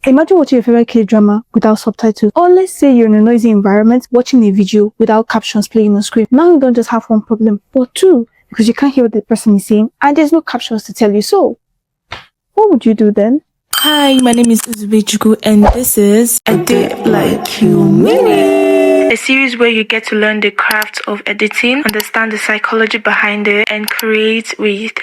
Imagine watching your favorite K-drama without subtitles. Or let's say you're in a noisy environment watching a video without captions playing on screen. Now you don't just have one problem, but two, because you can't hear what the person is saying and there's no captions to tell you so. What would you do then? Hi, my name is Uzubejuku and this is Edit Like You Mean It, a series where you get to learn the craft of editing, understand the psychology behind it, and create with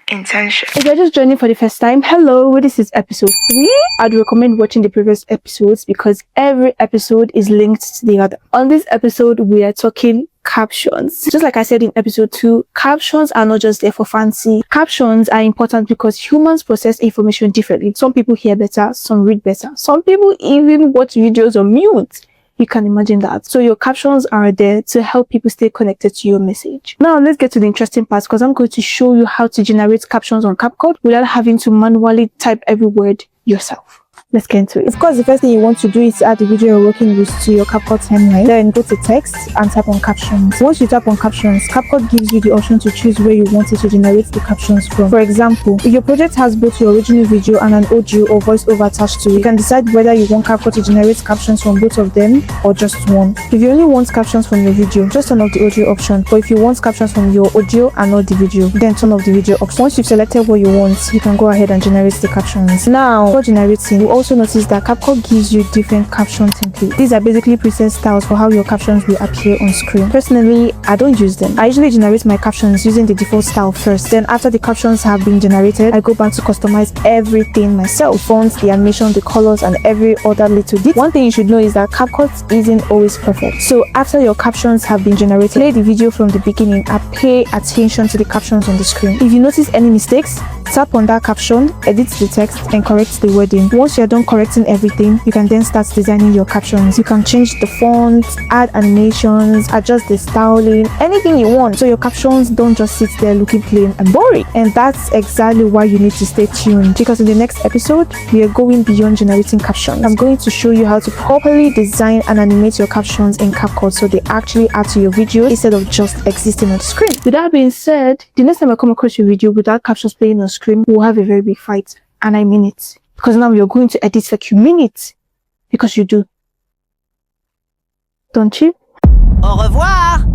intention. If you're just joining for the first time, hello, this is episode 3. I'd recommend watching the previous episodes because every episode is linked to the other. On this episode, we are talking captions. Just like I said in episode 2, captions are not just there for fancy. Captions are important because humans process information differently. Some people hear better, some read better. Some people even watch videos on mute. You can imagine that. So your captions are there to help people stay connected to your message. Now let's get to the interesting part because I'm going to show you how to generate captions on CapCut without having to manually type every word yourself. Let's get into it. Of course, the first thing you want to do is to add the video you're working with to your CapCut timeline. Then go to text and tap on captions. Once you tap on captions, CapCut gives you the option to choose where you want it to generate the captions from. For example, if your project has both your original video and an audio or voiceover attached to it, you can decide whether you want CapCut to generate captions from both of them or just one. If you only want captions from your video, just turn off the audio option. But if you want captions from your audio and not the video, then turn off the video option. Once you've selected what you want, you can go ahead and generate the captions. Now, for generating, you also notice that CapCut gives you different caption templates. These are basically preset styles for how your captions will appear on screen. Personally, I don't use them. I usually generate my captions using the default style first. Then after the captions have been generated, I go back to customize everything myself. Fonts, the animation, the colors, and every other little detail. One thing you should know is that CapCut isn't always perfect. So after your captions have been generated, play the video from the beginning and pay attention to the captions on the screen. If you notice any mistakes, tap on that caption, edit the text, and correct the wording. Once you're done correcting everything, you can then start designing your captions. You can change the font, add animations, adjust the styling, anything you want, so your captions don't just sit there looking plain and boring. And that's exactly why you need to stay tuned, because in the next episode, we are going beyond generating captions. I'm going to show you how to properly design and animate your captions in CapCut so they actually add to your video instead of just existing on the screen. With that being said, the next time I come across your video without captions playing on screen, we'll have a very big fight, and I mean it. Because now you're going to edit like you mean it. Because you do. Don't you? Au revoir!